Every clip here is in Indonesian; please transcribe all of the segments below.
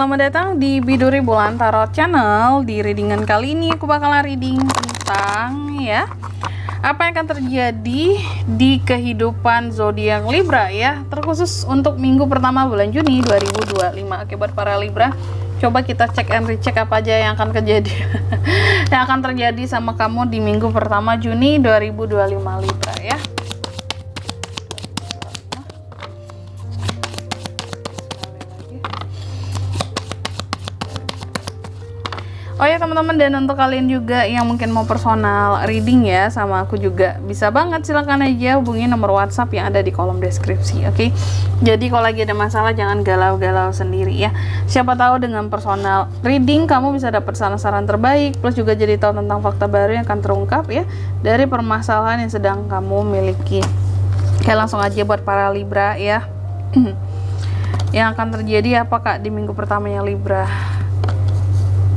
selamat datang di Biduri Bulan Tarot Channel. Di readingan kali ini aku bakal reading tentang apa yang akan terjadi di kehidupan zodiak Libra ya, terkhusus untuk minggu pertama bulan Juni 2025. Oke, buat para Libra, coba kita cek and recheck apa aja yang akan terjadi sama kamu di minggu pertama Juni 2025 Libra ya. Oh ya teman-teman, dan untuk kalian juga yang mungkin mau personal reading ya sama aku juga bisa banget, silahkan aja hubungi nomor WhatsApp yang ada di kolom deskripsi. Oke, jadi kalau lagi ada masalah jangan galau-galau sendiri ya. Siapa tahu dengan personal reading kamu bisa dapat saran-saran terbaik, plus juga jadi tahu tentang fakta baru yang akan terungkap ya dari permasalahan yang sedang kamu miliki. Oke, langsung aja buat para Libra ya. Yang akan terjadi apa kak di minggu pertamanya Libra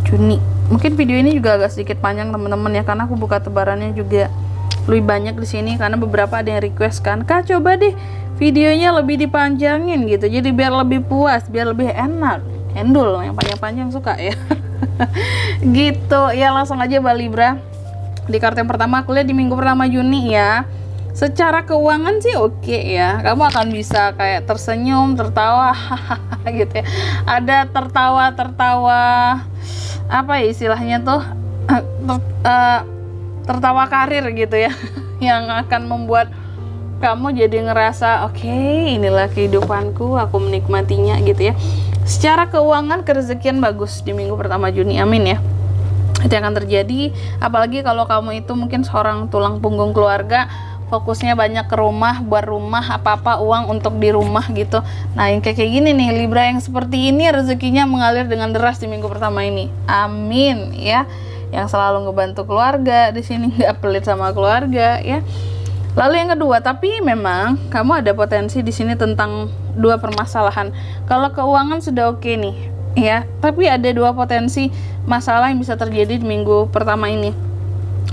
Juni? Mungkin video ini juga agak sedikit panjang teman-teman ya, karena aku buka tebarannya juga lebih banyak di sini karena beberapa ada yang request kan, kak coba deh videonya lebih dipanjangin gitu, jadi biar lebih puas, biar lebih enak. Endul yang panjang-panjang suka ya. Gitu ya, langsung aja Mbak Libra. Di kartu yang pertama aku lihat di minggu pertama Juni ya, secara keuangan sih oke ya, kamu akan bisa kayak tersenyum, tertawa gitu ya. Ada tertawa apa ya istilahnya tuh, tertawa karir gitu ya, yang akan membuat kamu jadi ngerasa oke, inilah kehidupanku, aku menikmatinya gitu ya. Secara keuangan kerezekian bagus di minggu pertama Juni, amin ya. Itu yang akan terjadi, apalagi kalau kamu itu mungkin seorang tulang punggung keluarga, fokusnya banyak ke rumah, buat rumah, apa-apa uang untuk di rumah gitu. Nah yang kayak gini nih Libra yang seperti ini, rezekinya mengalir dengan deras di minggu pertama ini, amin ya. Yang selalu ngebantu keluarga di sini, nggak pelit sama keluarga ya. Lalu yang kedua, tapi memang kamu ada potensi di sini tentang dua permasalahan. Kalau keuangan sudah oke nih ya, tapi ada dua potensi masalah yang bisa terjadi di minggu pertama ini.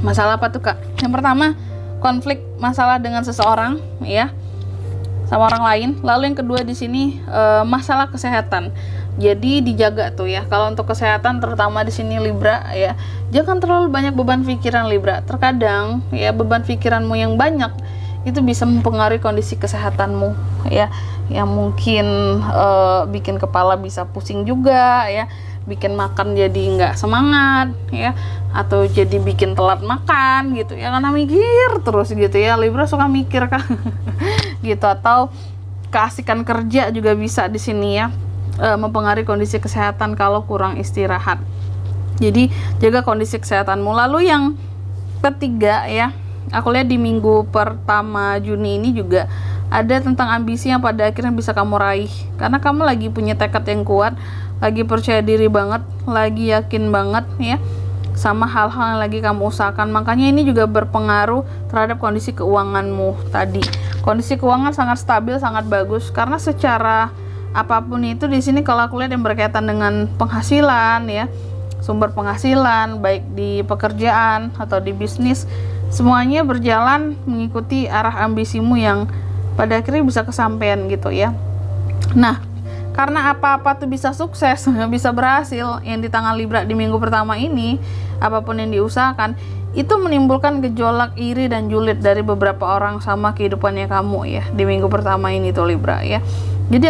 Masalah apa tuh kak? Yang pertama, konflik masalah dengan seseorang ya, sama orang lain. Lalu yang kedua di sini masalah kesehatan. Jadi dijaga tuh ya. Kalau untuk kesehatan terutama di sini Libra ya, jangan terlalu banyak beban pikiran Libra. Terkadang ya beban pikiranmu yang banyak itu bisa mempengaruhi kondisi kesehatanmu ya, yang mungkin bikin kepala bisa pusing juga ya, bikin makan jadi nggak semangat ya, atau jadi bikin telat makan gitu ya, karena mikir terus gitu ya. Libra suka mikir kan gitu. Atau keasikan kerja juga bisa di sini ya, mempengaruhi kondisi kesehatan kalau kurang istirahat. Jadi jaga kondisi kesehatanmu. Lalu yang ketiga ya, aku lihat di minggu pertama Juni ini juga ada tentang ambisi yang pada akhirnya bisa kamu raih, karena kamu lagi punya tekad yang kuat, lagi percaya diri banget, lagi yakin banget ya sama hal-hal yang lagi kamu usahakan. Makanya ini juga berpengaruh terhadap kondisi keuanganmu tadi. Kondisi keuangan sangat stabil, sangat bagus, karena secara apapun itu di sini kalau aku lihat yang berkaitan dengan penghasilan ya, sumber penghasilan baik di pekerjaan atau di bisnis, semuanya berjalan mengikuti arah ambisimu yang pada akhirnya bisa kesampaian gitu ya. Nah, karena apa-apa tuh bisa sukses, bisa berhasil yang di tangan Libra di minggu pertama ini, apapun yang diusahakan, itu menimbulkan gejolak iri dan julid dari beberapa orang sama kehidupannya kamu ya di minggu pertama ini tuh Libra ya. Jadi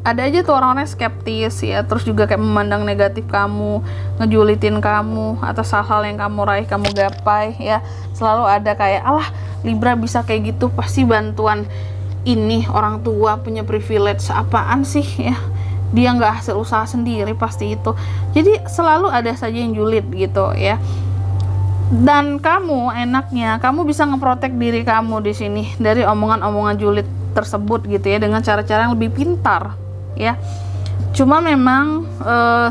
ada aja tuh orang-orang skeptis ya, terus juga kayak memandang negatif kamu, ngejulitin kamu atas hal-hal yang kamu raih, kamu gapai ya. Selalu ada kayak, alah Libra bisa kayak gitu, pasti bantuan ini orang tua punya privilege apaan sih ya, dia nggak hasil usaha sendiri pasti itu. Jadi selalu ada saja yang julid gitu ya. Dan kamu enaknya kamu bisa ngeprotek diri kamu di sini dari omongan-omongan julid tersebut gitu ya, dengan cara-cara yang lebih pintar ya. Cuma memang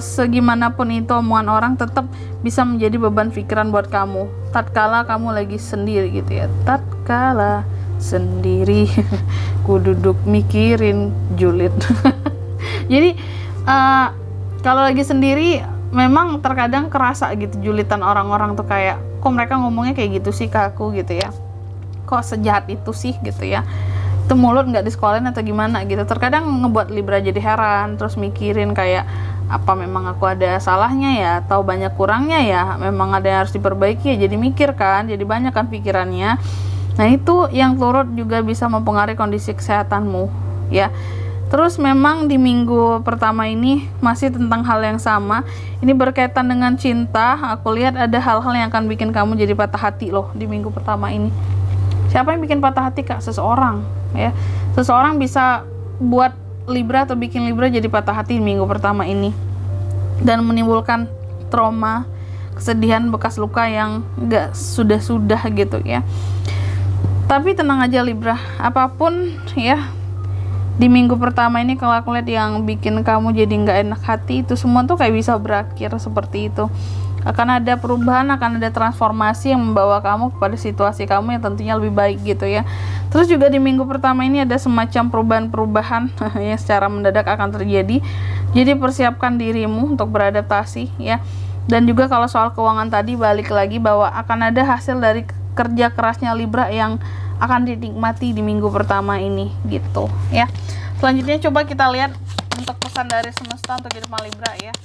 segimanapun itu omongan orang tetap bisa menjadi beban pikiran buat kamu tatkala kamu lagi sendiri gitu ya. Tatkala sendiri ku duduk mikirin julid. Jadi kalau lagi sendiri memang terkadang kerasa gitu julitan orang-orang tuh, kayak kok mereka ngomongnya kayak gitu sih ke aku gitu ya, kok sejahat itu sih gitu ya. itu mulut nggak disekolahin atau gimana gitu. Terkadang ngebuat Libra jadi heran, terus mikirin kayak apa memang aku ada salahnya ya, atau banyak kurangnya ya, memang ada yang harus diperbaiki ya, jadi mikir kan, jadi banyak kan pikirannya. Nah itu yang turut juga bisa mempengaruhi kondisi kesehatanmu ya. Terus memang di minggu pertama ini masih tentang hal yang sama, ini berkaitan dengan cinta. Aku lihat ada hal-hal yang akan bikin kamu jadi patah hati loh di minggu pertama ini. Siapa yang bikin patah hati Kak? Seseorang ya. Seseorang bisa buat Libra atau bikin Libra jadi patah hati di minggu pertama ini dan menimbulkan trauma, kesedihan, bekas luka yang gak sudah-sudah gitu ya. Tapi tenang aja Libra, apapun ya di minggu pertama ini kalau aku lihat yang bikin kamu jadi gak enak hati, itu semua tuh kayak bisa berakhir seperti itu. Akan ada perubahan, akan ada transformasi yang membawa kamu kepada situasi kamu yang tentunya lebih baik gitu ya. Terus juga di minggu pertama ini ada semacam perubahan-perubahan yang secara mendadak akan terjadi. Jadi persiapkan dirimu untuk beradaptasi ya. Dan juga kalau soal keuangan tadi, balik lagi bahwa akan ada hasil dari kerja kerasnya Libra yang akan dinikmati di minggu pertama ini gitu ya. Selanjutnya coba kita lihat untuk pesan dari semesta untuk kehidupan Libra ya.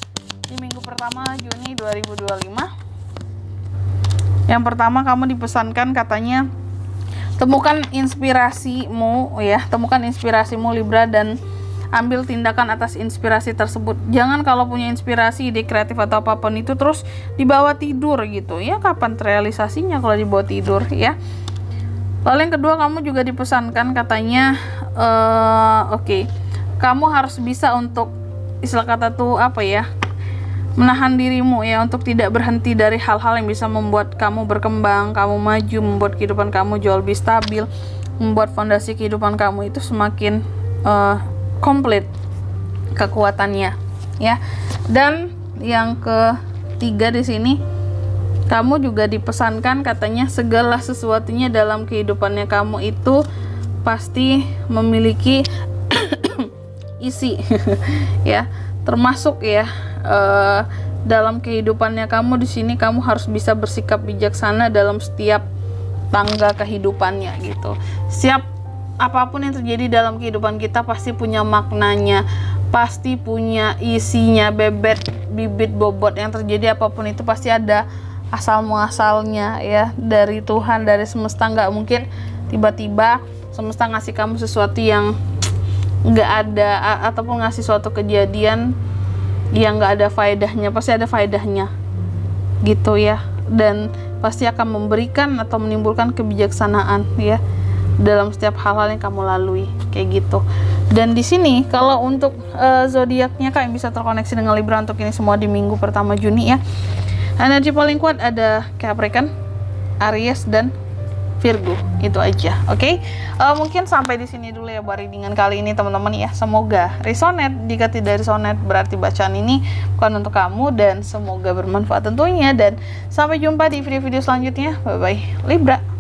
Di minggu pertama Juni 2025. Yang pertama kamu dipesankan katanya temukan inspirasimu ya, temukan inspirasimu Libra dan ambil tindakan atas inspirasi tersebut. Jangan kalau punya inspirasi, ide kreatif atau apapun itu terus dibawa tidur gitu ya. Kapan terrealisasinya kalau dibawa tidur ya. Lalu yang kedua kamu juga dipesankan katanya oke, kamu harus bisa untuk istilah kata tuh apa ya, menahan dirimu ya untuk tidak berhenti dari hal-hal yang bisa membuat kamu berkembang, kamu maju, membuat kehidupan kamu jauh lebih stabil, membuat fondasi kehidupan kamu itu semakin komplit kekuatannya ya. Dan yang ketiga di sini kamu juga dipesankan katanya segala sesuatunya dalam kehidupannya kamu itu pasti memiliki isi ya, termasuk ya dalam kehidupannya kamu di sini kamu harus bisa bersikap bijaksana dalam setiap tangga kehidupannya gitu. Setiap apapun yang terjadi dalam kehidupan kita pasti punya maknanya, pasti punya isinya, bibit bobot yang terjadi apapun itu pasti ada asal muasalnya ya, dari Tuhan, dari semesta. Nggak mungkin tiba-tiba semesta ngasih kamu sesuatu yang nggak ada, ataupun ngasih suatu kejadian yang nggak ada faedahnya. Pasti ada faedahnya gitu ya, dan pasti akan memberikan atau menimbulkan kebijaksanaan ya dalam setiap hal-hal yang kamu lalui kayak gitu. Dan di sini kalau untuk zodiaknya Kak yang bisa terkoneksi dengan Libra untuk ini semua di minggu pertama Juni ya, energi paling kuat ada Capricorn, Aries dan Virgo. Itu aja. Oke. Mungkin sampai di sini dulu ya buat readingan kali ini teman-teman ya. Semoga resonate. Jika tidak resonate berarti bacaan ini bukan untuk kamu, dan semoga bermanfaat tentunya, dan sampai jumpa di video-video selanjutnya. Bye bye Libra.